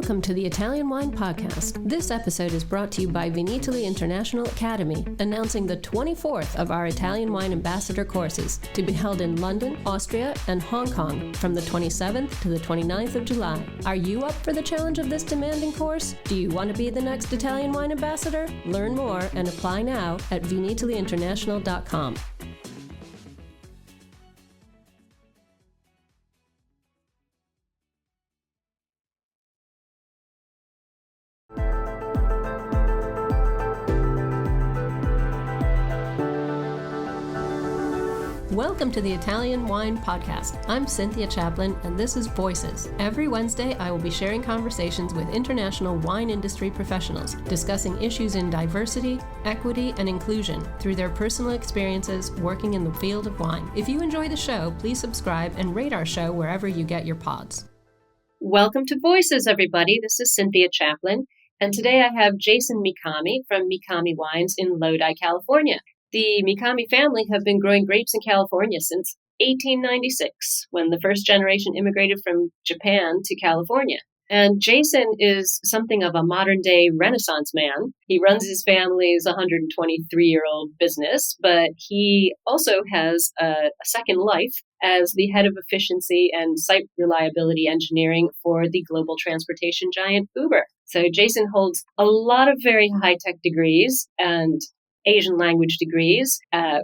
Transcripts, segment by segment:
Welcome to the Italian Wine Podcast. This episode is brought to you by Vinitaly International Academy, announcing the 24th of our Italian Wine Ambassador courses to be held in London, Austria, and Hong Kong from the 27th to the 29th of July. Are you up for the challenge of this demanding course? Do you want to be the next Italian Wine Ambassador? Learn more and apply now at vinitalyinternational.com. Welcome to the Italian Wine Podcast. I'm Cynthia Chaplin, and this is Voices. Every Wednesday, I will be sharing conversations with international wine industry professionals, discussing issues in diversity, equity, and inclusion through their personal experiences working in the field of wine. If you enjoy the show, please subscribe and rate our show wherever you get your pods. Welcome to Voices, everybody. This is Cynthia Chaplin, and today I have Jason Mikami from Mikami Wines in Lodi, California. The Mikami family have been growing grapes in California since 1896, when the first generation immigrated from Japan to California. And Jason is something of a modern-day Renaissance man. He runs his family's 123-year-old business, but he also has a second life as the head of efficiency and site reliability engineering for the global transportation giant Uber. So Jason holds a lot of very high-tech degrees and Asian language degrees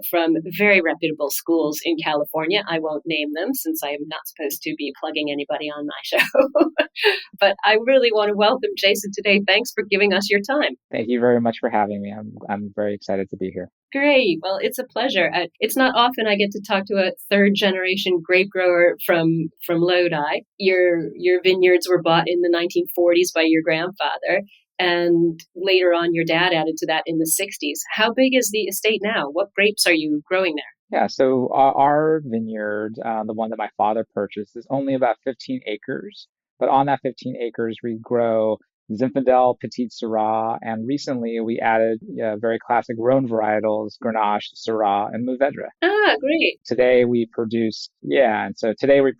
from very reputable schools in California. I won't name them since I am not supposed to be plugging anybody on my show. But I really want to welcome Jason today. Thanks for giving us your time. Thank you very much for having me. I'm very excited to be here. Great. Well, it's a pleasure. It's not often I get to talk to a third generation grape grower from Lodi. Your vineyards were bought in the 1940s by your grandfather. And later on, your dad added to that in the 60s. How big is the estate now? What grapes are you growing there? Yeah, so our vineyard, the one that my father purchased, is only about 15 acres. But on that 15 acres, we grow Zinfandel, Petit Syrah, and recently we added very classic Rhone varietals, Grenache, Syrah, and Mourvedre. Ah, great. Today we produce Zinfandel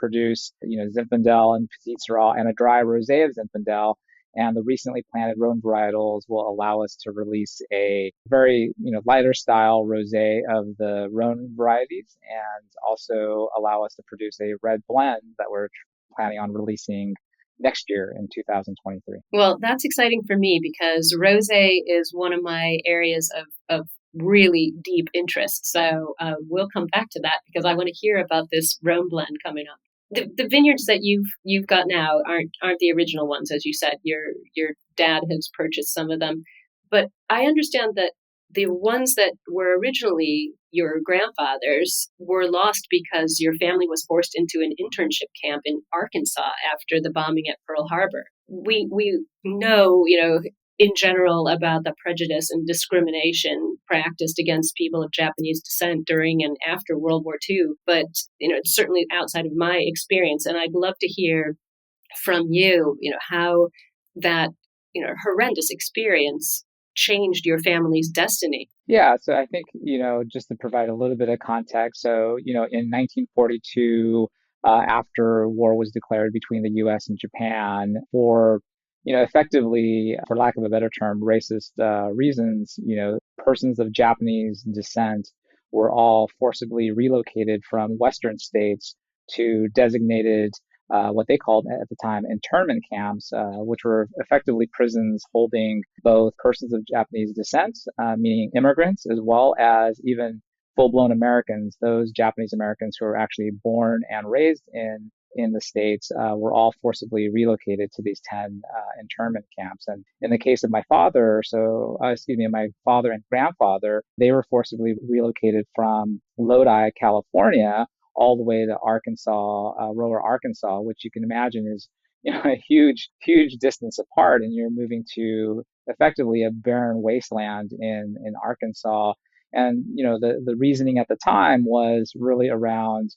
and Petit Syrah and a dry rosé of Zinfandel. And the recently planted Rhone varietals will allow us to release a very, lighter style rosé of the Rhone varieties, and also allow us to produce a red blend that we're planning on releasing next year in 2023. Well, that's exciting for me because rosé is one of my areas of really deep interest. So we'll come back to that because I want to hear about this Rhone blend coming up. The vineyards that you've got now aren't the original ones, as you said. Your dad has purchased some of them, but I understand that the ones that were originally your grandfather's were lost because your family was forced into an internship camp in Arkansas after the bombing at Pearl Harbor. We know, in general about the prejudice and discrimination practiced against people of Japanese descent during and after World War II. But, it's certainly outside of my experience. And I'd love to hear from you, how that, horrendous experience changed your family's destiny. Yeah, so I think, just to provide a little bit of context. So, in 1942, after war was declared between the U.S. and Japan for effectively, for lack of a better term, racist reasons, persons of Japanese descent were all forcibly relocated from Western states to designated what they called at the time internment camps, which were effectively prisons holding both persons of Japanese descent, meaning immigrants, as well as even full-blown Americans. Those Japanese Americans who were actually born and raised in the States were all forcibly relocated to these 10 internment camps. And in the case of my father, my father and grandfather, they were forcibly relocated from Lodi, California, all the way to Arkansas, Roller, Arkansas, which you can imagine is a huge, huge distance apart. And you're moving to effectively a barren wasteland in Arkansas. And, the reasoning at the time was really around,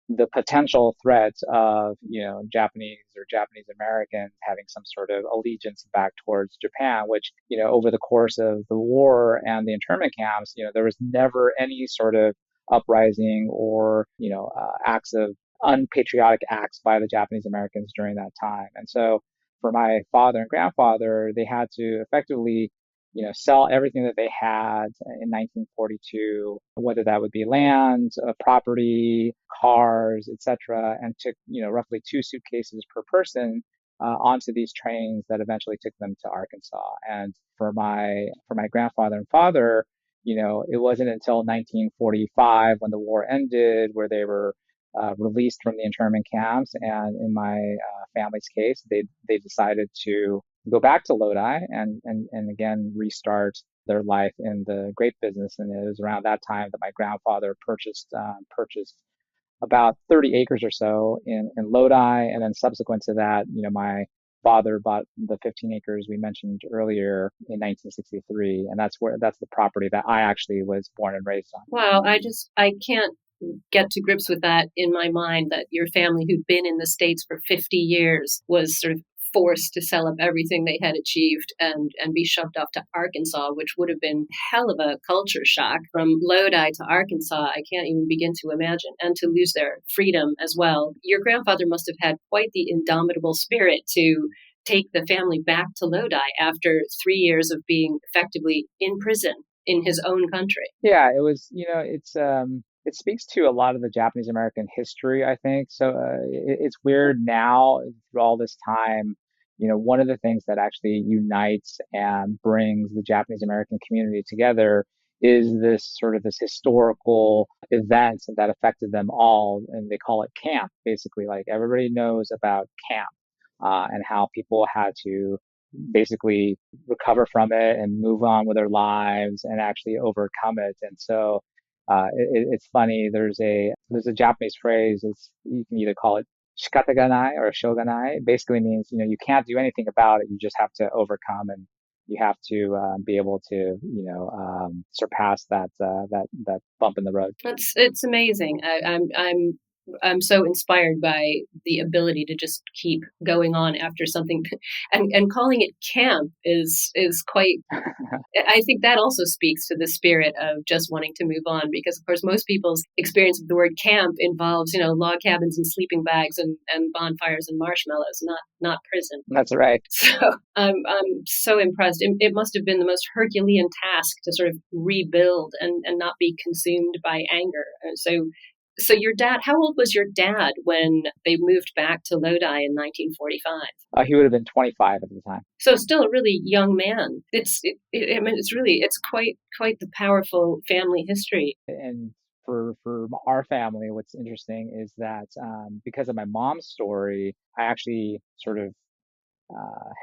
the potential threat of, Japanese or Japanese Americans having some sort of allegiance back towards Japan, which, over the course of the war and the internment camps, there was never any sort of uprising or, acts of unpatriotic acts by the Japanese Americans during that time. And so for my father and grandfather, they had to effectively, sell everything that they had in 1942, whether that would be land, property, cars, etc., and took, roughly two suitcases per person onto these trains that eventually took them to Arkansas. And for my grandfather and father, it wasn't until 1945 when the war ended where they were released from the internment camps. And in my family's case, they decided to go back to Lodi and again restart their life in the grape business. And it was around that time that my grandfather purchased about 30 acres or so in Lodi. And then subsequent to that, my father bought the 15 acres we mentioned earlier in 1963. And that's the property that I actually was born and raised on. Wow, I can't get to grips with that in my mind, that your family who'd been in the States for 50 years was sort of forced to sell up everything they had achieved and be shoved off to Arkansas, which would have been hell of a culture shock. From Lodi to Arkansas, I can't even begin to imagine, and to lose their freedom as well. Your grandfather must have had quite the indomitable spirit to take the family back to Lodi after 3 years of being effectively in prison in his own country. Yeah, it was, it speaks to a lot of the Japanese American history, I think. So it's weird now through all this time, one of the things that actually unites and brings the Japanese American community together is this historical event that affected them all. And they call it camp, basically. Like everybody knows about camp and how people had to basically recover from it and move on with their lives and actually overcome it. And so it's funny. There's a Japanese phrase. You can either call it shikataganai or shoganai. It basically means you can't do anything about it. You just have to overcome, and you have to be able to surpass that bump in the road. It's amazing. I'm so inspired by the ability to just keep going on after something, and calling it camp is quite. I think that also speaks to the spirit of just wanting to move on, because of course most people's experience of the word camp involves log cabins and sleeping bags and bonfires and marshmallows, not prison. That's right. So I'm so impressed. It must have been the most Herculean task to sort of rebuild and not be consumed by anger. So your dad, how old was your dad when they moved back to Lodi in 1945? He would have been 25 at the time. So still a really young man. It's quite the powerful family history. And for our family, what's interesting is that because of my mom's story, I actually sort of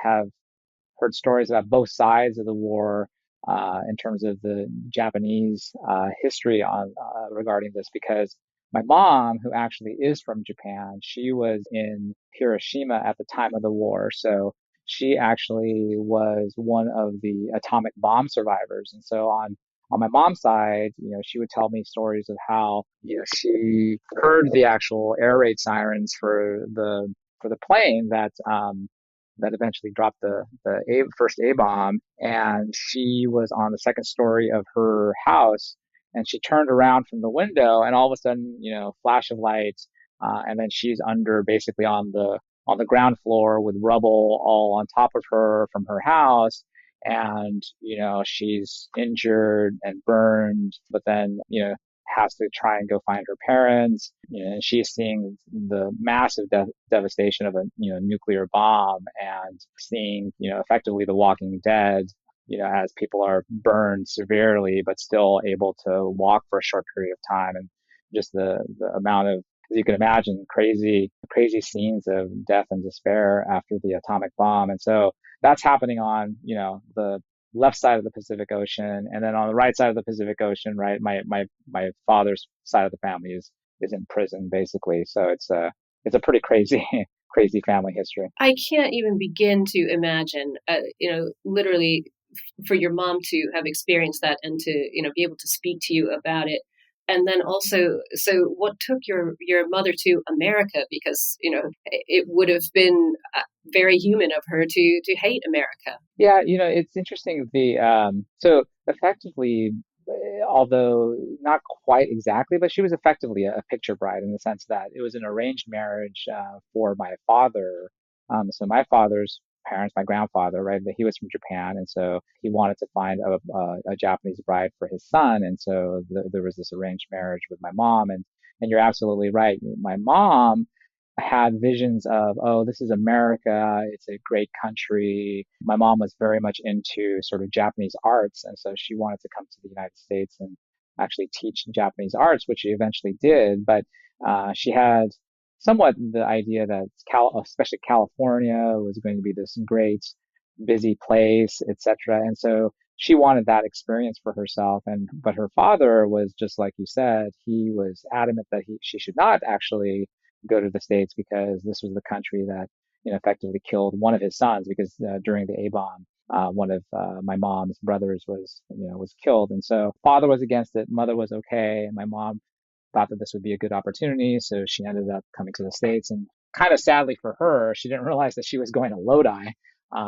have heard stories about both sides of the war in terms of the Japanese history on regarding this, because my mom, who actually is from Japan, she was in Hiroshima at the time of the war. So she actually was one of the atomic bomb survivors. And so on my mom's side, she would tell me stories of how, she heard the actual air raid sirens for the plane that eventually dropped the first A bomb. And she was on the second story of her house, and she turned around from the window, and all of a sudden, flash of lights, and then she's basically on the ground floor with rubble all on top of her from her house. And, she's injured and burned, but then, has to try and go find her parents. And she's seeing the massive devastation of a, nuclear bomb, and seeing, effectively the Walking Dead, as people are burned severely, but still able to walk for a short period of time. And just the amount of, as you can imagine, crazy scenes of death and despair after the atomic bomb. And so that's happening on, the left side of the Pacific Ocean. And then on the right side of the Pacific Ocean, right, my father's side of the family is in prison, basically. So it's a pretty crazy crazy family history. I can't even begin to imagine, literally for your mom to have experienced that and to, be able to speak to you about it. And then also, so what took your mother to America? Because, it would have been very human of her to hate America. Yeah, it's interesting. So effectively, although not quite exactly, but she was effectively a picture bride in the sense that it was an arranged marriage for my father. So my father's parents, my grandfather, right? He was from Japan, and so he wanted to find a Japanese bride for his son, and so there was this arranged marriage with my mom, and you're absolutely right. My mom had visions of, oh, this is America. It's a great country. My mom was very much into sort of Japanese arts. And so she wanted to come to the United States and actually teach Japanese arts, which she eventually did. But she had somewhat the idea that especially California was going to be this great, busy place, etc. And so she wanted that experience for herself. But her father was just like you said, he was adamant that she should not actually go to the States because this was the country that, effectively killed one of his sons because during the A bomb, one of my mom's brothers was killed. And so father was against it. Mother was okay. And my mom thought that this would be a good opportunity. So she ended up coming to the States, and kind of sadly for her, she didn't realize that she was going to Lodi,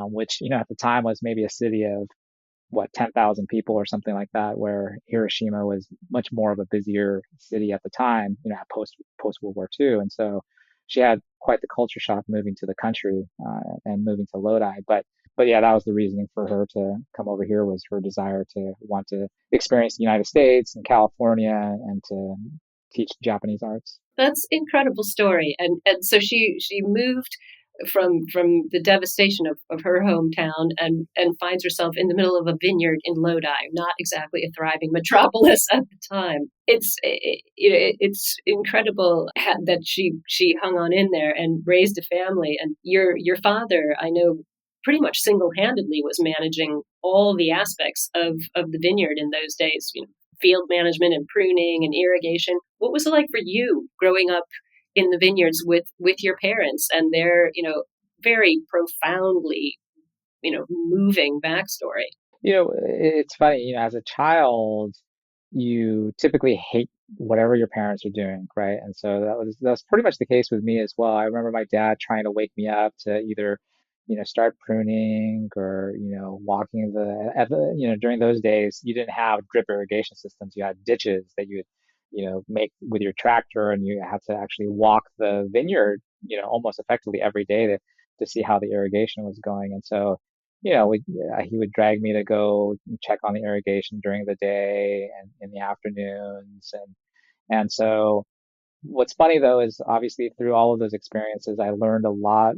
which, at the time was maybe a city of 10,000 people or something like that, where Hiroshima was much more of a busier city at the time, post World War II. And so she had quite the culture shock moving to the country and moving to Lodi. But yeah, that was the reasoning for her to come over here, was her desire to want to experience the United States and California and to teach Japanese arts. That's incredible story. And so she moved from the devastation of her hometown and finds herself in the middle of a vineyard in Lodi, not exactly a thriving metropolis at the time. It's incredible that she hung on in there and raised a family. And your father, I know, pretty much single-handedly was managing all the aspects of the vineyard in those days, field management and pruning and irrigation. What was it like for you growing up in the vineyards with your parents and their, very profoundly, moving backstory? It's funny, as a child, you typically hate whatever your parents are doing, right? And so that's pretty much the case with me as well. I remember my dad trying to wake me up to either, start pruning or, walking during those days, you didn't have drip irrigation systems. You had ditches that you would, make with your tractor, and you had to actually walk the vineyard, almost effectively every day to see how the irrigation was going. And so, he would drag me to go check on the irrigation during the day and in the afternoons. And so what's funny though is obviously through all of those experiences, I learned a lot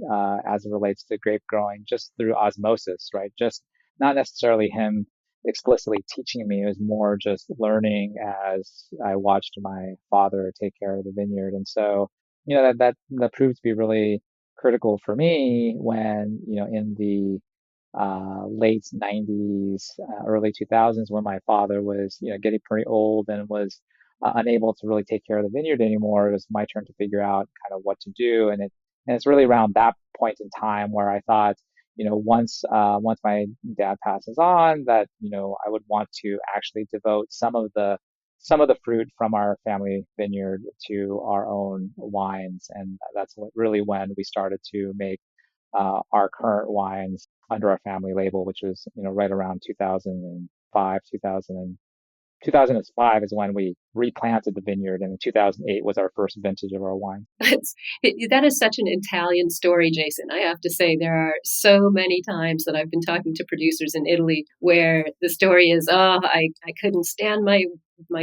as it relates to grape growing just through osmosis, right? Just not necessarily him explicitly teaching me. It was more just learning as I watched my father take care of the vineyard. And so, that proved to be really critical for me when, in the late 90s, early 2000s, when my father was, getting pretty old and was unable to really take care of the vineyard anymore. It was my turn to figure out kind of what to do. And it's really around that point in time where I thought, once my dad passes on, that, I would want to actually devote some of the fruit from our family vineyard to our own wines. And that's really when we started to make our current wines under our family label, which was, right around 2005, 2005 is when we replanted the vineyard, and in 2008 was our first vintage of our wine. That is such an Italian story, Jason. I have to say, there are so many times that I've been talking to producers in Italy where the story is, I couldn't stand my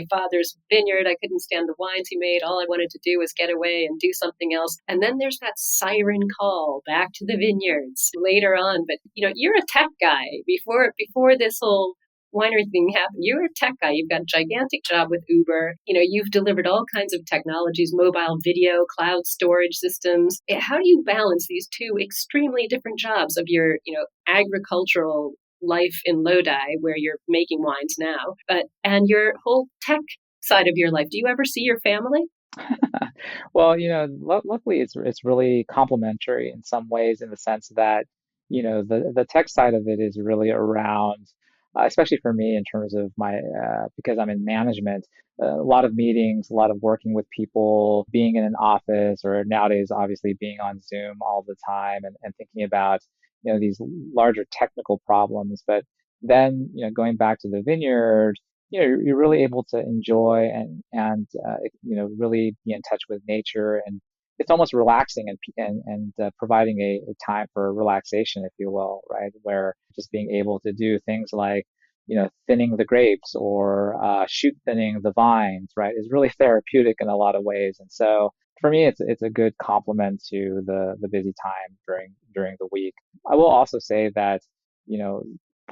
father's vineyard. I couldn't stand the wines he made. All I wanted to do was get away and do something else. And then there's that siren call back to the vineyards later on. But, you're a tech guy. Before this whole winery thing happened, you're a tech guy. You've got a gigantic job with Uber. You've delivered all kinds of technologies, mobile video, cloud storage systems. How do you balance these two extremely different jobs of your, agricultural life in Lodi, where you're making wines now, and your whole tech side of your life? Do you ever see your family? Well, luckily it's really complementary in some ways, in the sense that, the tech side of it is really around, especially for me in terms of because I'm in management, a lot of meetings, a lot of working with people, being in an office, or nowadays obviously being on Zoom all the time, and thinking about, these larger technical problems. But then, going back to the vineyard, you're really able to enjoy and really be in touch with nature, it's almost relaxing and providing a time for relaxation, if you will, right? Where just being able to do things like, thinning the grapes or shoot thinning the vines, right, is really therapeutic in a lot of ways. And so for me, it's a good complement to the busy time during the week. I will also say that, you know,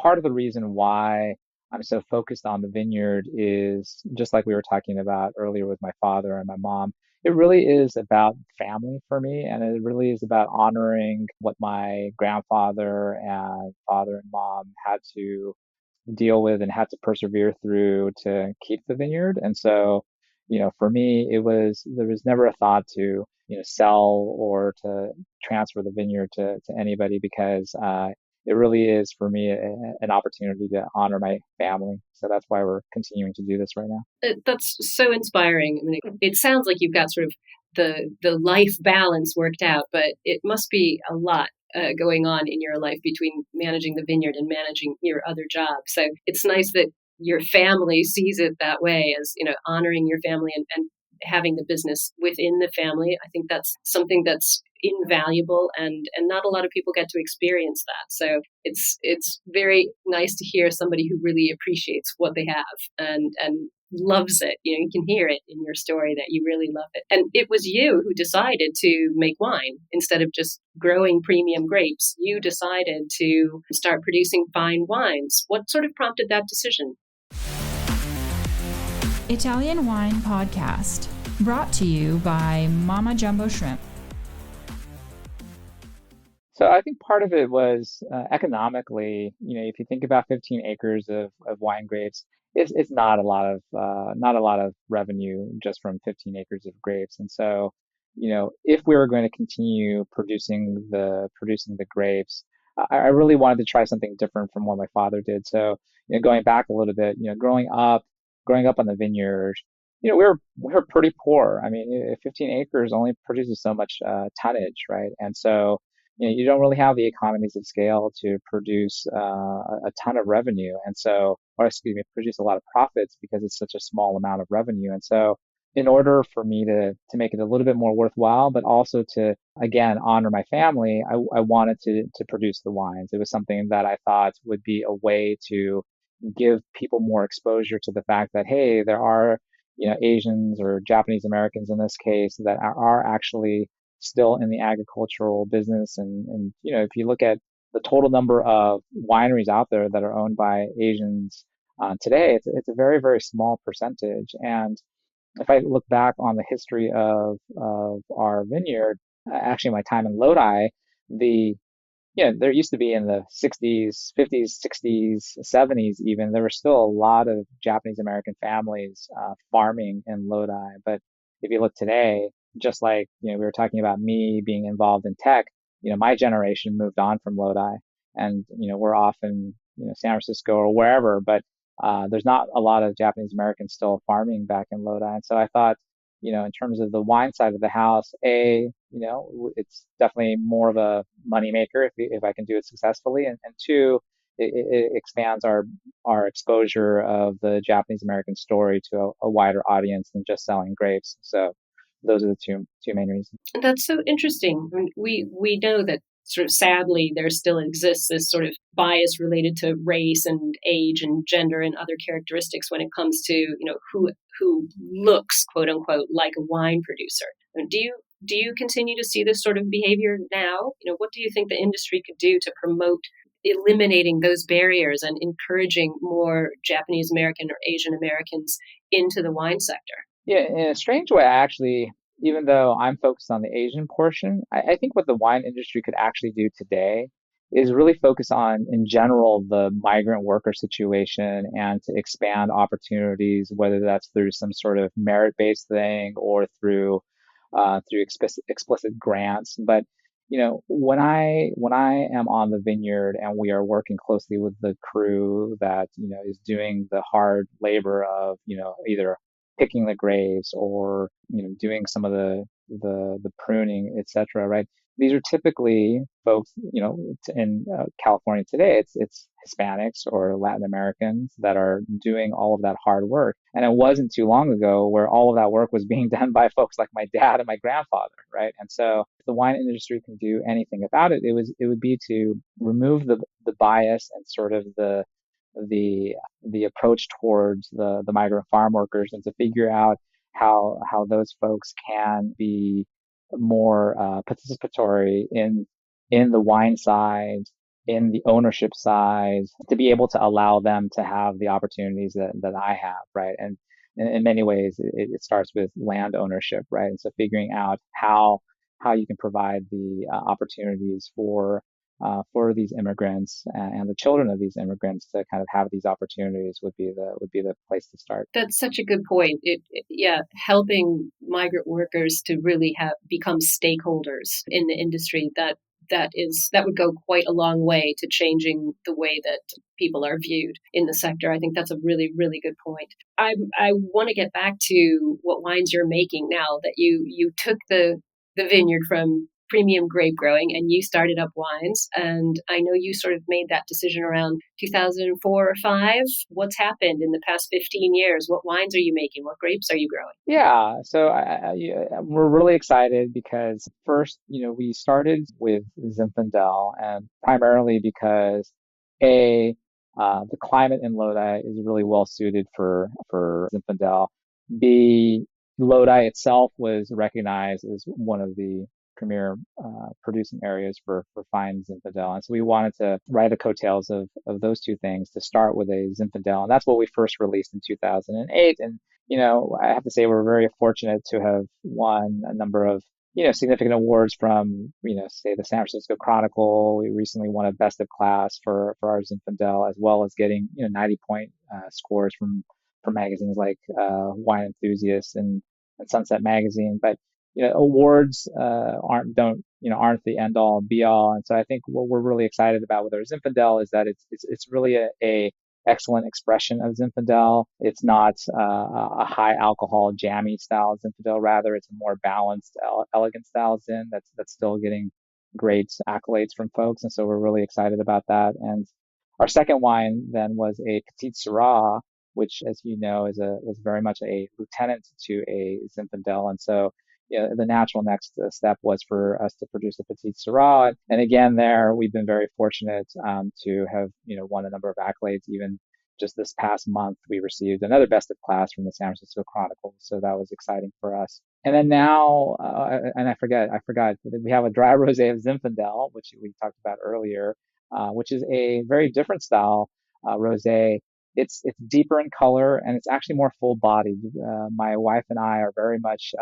part of the reason why I'm so focused on the vineyard is just like we were talking about earlier with my father and my mom. It really is about family for me, and it really is about honoring what my grandfather and father and mom had to deal with and had to persevere through to keep the vineyard. And so, for me, there was never a thought to, sell or to transfer the vineyard to anybody because it really is for me an opportunity to honor my family. So that's why we're continuing to do this right now. That's so inspiring. I mean, it sounds like you've got sort of the life balance worked out, but it must be a lot going on in your life between managing the vineyard and managing your other job. So it's nice that your family sees it that way, as honoring your family and having the business within the family. I think that's something that's invaluable, and not a lot of people get to experience that. So it's very nice to hear somebody who really appreciates what they have and loves it. You can hear it in your story that you really love it. And it was you who decided to make wine instead of just growing premium grapes. You decided to start producing fine wines. What sort of prompted that decision? Italian Wine Podcast, brought to you by Mama Jumbo Shrimp. So I think part of it was economically. If you think about 15 acres of wine grapes, it's not a lot of revenue just from 15 acres of grapes. And so, if we were going to continue producing the grapes, I really wanted to try something different from what my father did. So, going back a little bit, growing up on the vineyard, we were pretty poor. I mean, 15 acres only produces so much tonnage, right? And so you don't really have the economies of scale to produce a ton of revenue. And so, or excuse me, produce a lot of profits because it's such a small amount of revenue. And so, in order for me to make it a little bit more worthwhile, but also to, again, honor my family, I wanted to produce the wines. It was something that I thought would be a way to give people more exposure to the fact that, hey, there are, Asians or Japanese Americans in this case that are actually still in the agricultural business. And if you look at the total number of wineries out there that are owned by Asians today, it's a very, very small percentage. And if I look back on the history of our vineyard, actually my time in Lodi, the there used to be in the 60s, 50s, 60s, 70s even, there were still a lot of Japanese American families farming in Lodi. But if you look today, just like, we were talking about me being involved in tech, my generation moved on from Lodi and, we're off in, San Francisco or wherever, but there's not a lot of Japanese Americans still farming back in Lodi. And so I thought, in terms of the wine side of the house, it's definitely more of a moneymaker if I can do it successfully, and two, it expands our exposure of the Japanese American story to a wider audience than just selling grapes. So those are the two main reasons. That's so interesting. I mean, we know that sort of sadly there still exists this sort of bias related to race and age and gender and other characteristics when it comes to who looks, quote unquote, like a wine producer. And do you continue to see this sort of behavior now? What do you think the industry could do to promote eliminating those barriers and encouraging more Japanese American or Asian Americans into the wine sector? Yeah, in a strange way, even though I'm focused on the Asian portion, I think what the wine industry could actually do today is really focus on, in general, the migrant worker situation and to expand opportunities, whether that's through some sort of merit-based thing or through explicit grants. But when I am on the vineyard and we are working closely with the crew that is doing the hard labor of either picking the grapes or doing some of the pruning, etc., right? these are typically folks, in California today, it's Hispanics or Latin Americans that are doing all of that hard work. And it wasn't too long ago where all of that work was being done by folks like my dad and my grandfather, right? And so if the wine industry can do anything about it, it would be to remove the bias and sort of the the approach towards the migrant farm workers, and to figure out how those folks can be more participatory in the wine side, in the ownership side, to be able to allow them to have the opportunities that I have, right? And in many ways, it starts with land ownership, right? And so figuring out how you can provide the opportunities for these immigrants and the children of these immigrants to kind of have these opportunities would be the place to start. That's such a good point. Yeah, helping migrant workers to really become stakeholders in the industry, that would go quite a long way to changing the way that people are viewed in the sector. I think that's a really, really good point. I want to get back to what wines you're making now that you took the vineyard from premium grape growing and you started up wines. And I know you sort of made that decision around 2004 or 5. What's happened in the past 15 years? What wines are you making? What grapes are you growing? Yeah, so we're really excited because first, we started with Zinfandel, and primarily because the climate in Lodi is really well suited for Zinfandel. B, Lodi itself was recognized as one of the premier producing areas for fine Zinfandel. And so we wanted to ride the coattails of those two things to start with a Zinfandel. And that's what we first released in 2008. And, I have to say we're very fortunate to have won a number of, significant awards from, say the San Francisco Chronicle. We recently won a best of class for our Zinfandel, as well as getting, 90-point scores from magazines like Wine Enthusiast and Sunset Magazine. But awards aren't the end all be all. And so I think what we're really excited about with our Zinfandel is that it's really a excellent expression of Zinfandel. It's not a high alcohol jammy style Zinfandel. Rather, it's a more balanced, elegant style Zin that's still getting great accolades from folks. And so we're really excited about that. And our second wine then was a Petit Syrah, which, as you know, is very much a lieutenant to a Zinfandel. And so the natural next step was for us to produce a Petit Syrah. And again, there we've been very fortunate to have won a number of accolades. Even just this past month, we received another best of class from the San Francisco Chronicle. So that was exciting for us. And then now, and I forgot, we have a dry rosé of Zinfandel, which we talked about earlier, which is a very different style rosé. It's deeper in color and it's actually more full bodied. My wife and I are very much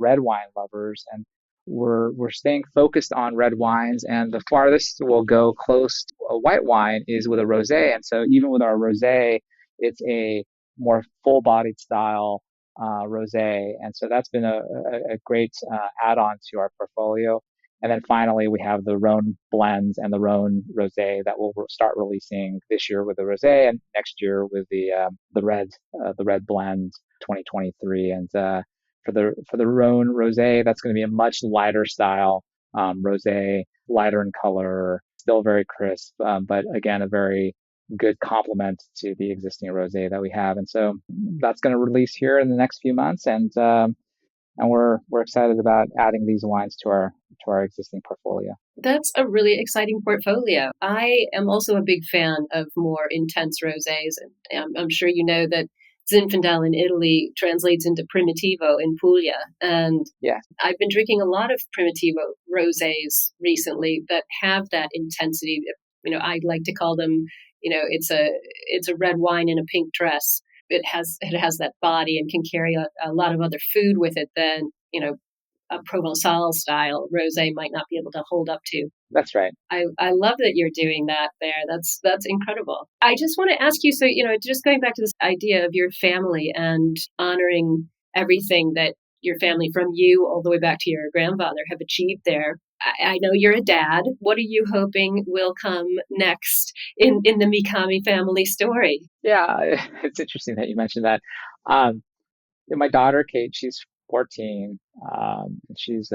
red wine lovers, and we're staying focused on red wines. And the farthest we'll go close to a white wine is with a rosé. And so even with our rosé, it's a more full bodied style rosé. And so that's been a great add-on to our portfolio. And then finally, we have the Rhone blends and the Rhone rosé that we'll start releasing this year with the rosé, and next year with the red blend 2023. And for the Rhone rosé, that's going to be a much lighter style rosé, lighter in color, still very crisp, but again a very good complement to the existing rosé that we have. And so that's going to release here in the next few months, and we're excited about adding these wines to our existing portfolio. That's a really exciting portfolio. I am also a big fan of more intense rosés, and I'm sure you know that Zinfandel in Italy translates into Primitivo in Puglia. And yeah, I've been drinking a lot of Primitivo rosés recently that have that intensity. I like to call them, it's a red wine in a pink dress. It has that body and can carry a lot of other food with it than, a Provençal style rosé might not be able to hold up to. That's right. I love that you're doing that there. That's incredible. I just want to ask you, so, just going back to this idea of your family and honoring everything that your family, from you all the way back to your grandfather, have achieved there. I know you're a dad. What are you hoping will come next in the Mikami family story? Yeah, it's interesting that you mentioned that. My daughter, Kate, she's 14. She's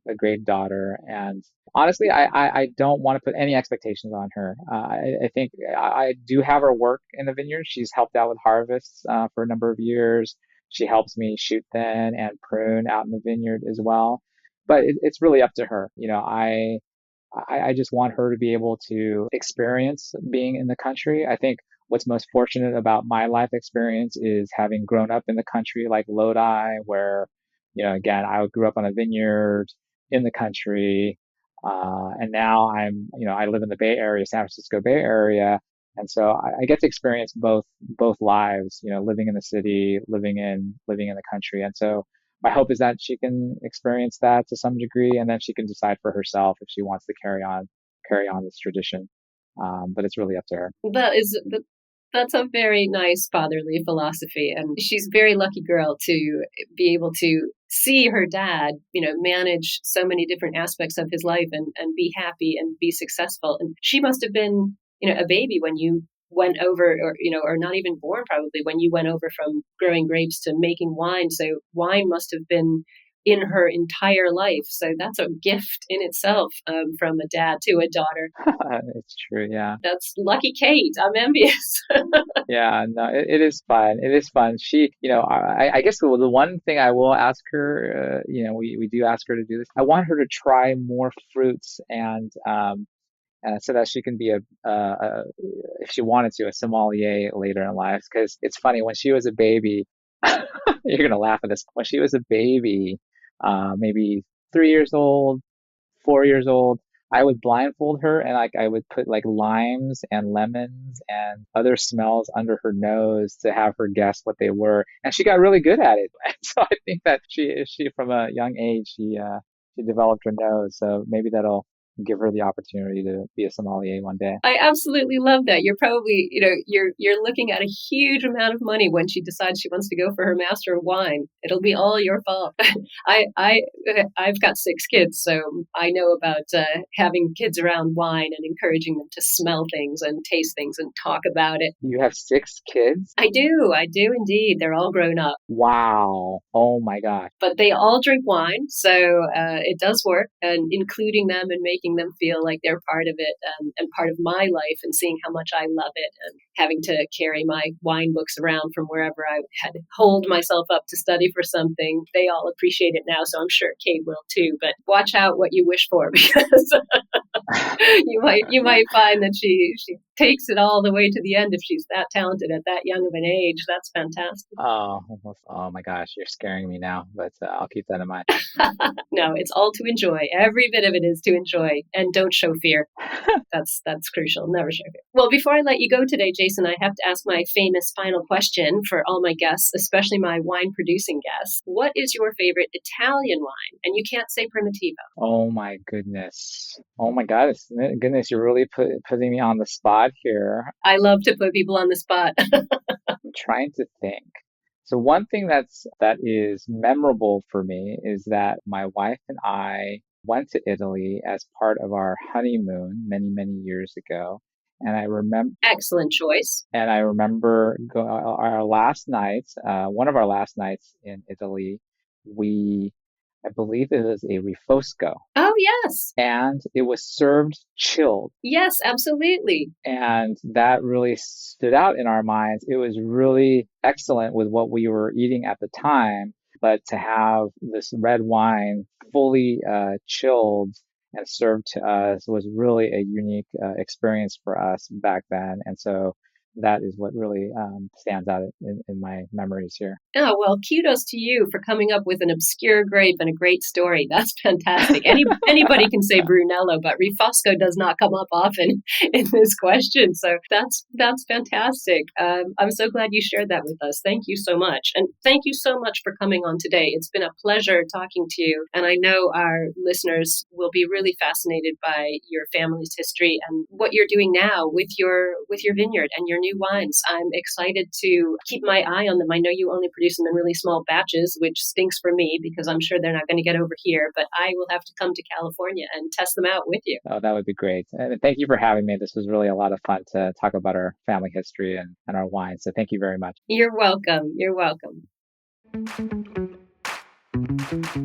a great daughter. And honestly, I don't want to put any expectations on her. I think I do have her work in the vineyard. She's helped out with harvests for a number of years. She helps me shoot thin and prune out in the vineyard as well. But it's really up to her. I just want her to be able to experience being in the country. I think what's most fortunate about my life experience is having grown up in the country like Lodi, where, again, I grew up on a vineyard in the country. And now I live in the Bay Area, San Francisco Bay Area. And so I get to experience both lives, living in the city, living in the country. And so my hope is that she can experience that to some degree, and then she can decide for herself if she wants to carry on this tradition. But it's really up to her. That's a very nice fatherly philosophy, and she's a very lucky girl to be able to see her dad, manage so many different aspects of his life and be happy and be successful. And she must have been, a baby when you went over, or not even born probably, when you went over from growing grapes to making wine. So wine must have been in her entire life. So that's a gift in itself, from a dad to a daughter. It's true. Yeah. That's lucky Kate. I'm envious. Yeah, no, it is fun. It is fun. She, I guess the one thing I will ask her, we do ask her to do this. I want her to try more fruits and, so that she can be if she wanted to, a sommelier later in life. Because it's funny, when she was a baby, you're gonna laugh at this. When she was a baby, maybe 3 years old, 4 years old, I would blindfold her and I would put like limes and lemons and other smells under her nose to have her guess what they were, and she got really good at it. So I think that she from a young age she developed her nose, so maybe that'll give her the opportunity to be a sommelier one day. I absolutely love that. You're probably, you're looking at a huge amount of money when she decides she wants to go for her Master of Wine. It'll be all your fault. I've got 6 kids, so I know about having kids around wine and encouraging them to smell things and taste things and talk about it. You have 6 kids? I do indeed. They're all grown up. Wow. Oh my gosh. But they all drink wine, so it does work, and including them and making them feel like they're part of it and part of my life, and seeing how much I love it, and having to carry my wine books around from wherever I had holed myself up to study for something. They all appreciate it now, so I'm sure Kate will too. But watch out what you wish for, because you might find that she takes it all the way to the end if she's that talented at that young of an age. That's fantastic. Oh my gosh, you're scaring me now, but I'll keep that in mind. No, it's all to enjoy. Every bit of it is to enjoy, and don't show fear. That's crucial. Never show fear. Well, before I let you go today, Jason, I have to ask my famous final question for all my guests, especially my wine producing guests. What is your favorite Italian wine? And you can't say Primitivo. Oh my goodness. Oh my goodness, you're really putting me on the spot here. I love to put people on the spot. I'm trying to think. So one thing that is memorable for me is that my wife and I went to Italy as part of our honeymoon many, many years ago. And I remember. Excellent choice. And I remember our last night, one of our last nights in Italy, I believe it was a Rifosco. Oh, yes. And it was served chilled. Yes, absolutely. And that really stood out in our minds. It was really excellent with what we were eating at the time, but to have this red wine fully chilled and served to us was really a unique experience for us back then. And so that is what really stands out in my memories here. Oh, well, kudos to you for coming up with an obscure grape and a great story. That's fantastic. Anybody can say Brunello, but Rifosco does not come up often in this question. So that's fantastic. I'm so glad you shared that with us. Thank you so much. And thank you so much for coming on today. It's been a pleasure talking to you. And I know our listeners will be really fascinated by your family's history and what you're doing now with your vineyard and your new wines. I'm excited to keep my eye on them. I know you only produce them in really small batches, which stinks for me because I'm sure they're not going to get over here, but I will have to come to California and test them out with you. Oh, that would be great. And thank you for having me. This was really a lot of fun to talk about our family history and our wine. So thank you very much. You're welcome. You're welcome.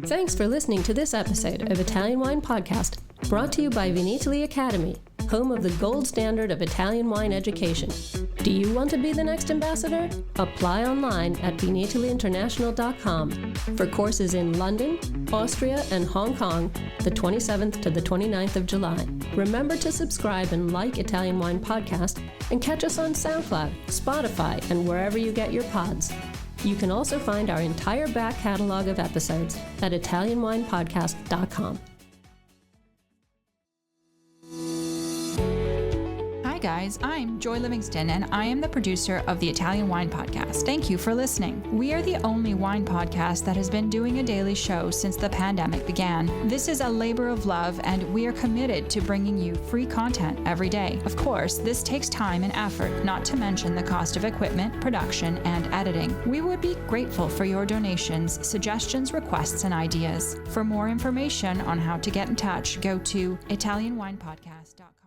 Thanks for listening to this episode of Italian Wine Podcast, brought to you by Vinitaly Academy, home of the gold standard of Italian wine education. Do you want to be the next ambassador? Apply online at vinitalyinternational.com for courses in London, Austria, and Hong Kong, the 27th to the 29th of July. Remember to subscribe and like Italian Wine Podcast, and catch us on SoundCloud, Spotify, and wherever you get your pods. You can also find our entire back catalog of episodes at italianwinepodcast.com. Hi guys, I'm Joy Livingston and I am the producer of the Italian Wine Podcast. Thank you for listening. We are the only wine podcast that has been doing a daily show since the pandemic began. This is a labor of love and we are committed to bringing you free content every day. Of course, this takes time and effort, not to mention the cost of equipment, production, and editing. We would be grateful for your donations, suggestions, requests, and ideas. For more information on how to get in touch, go to italianwinepodcast.com.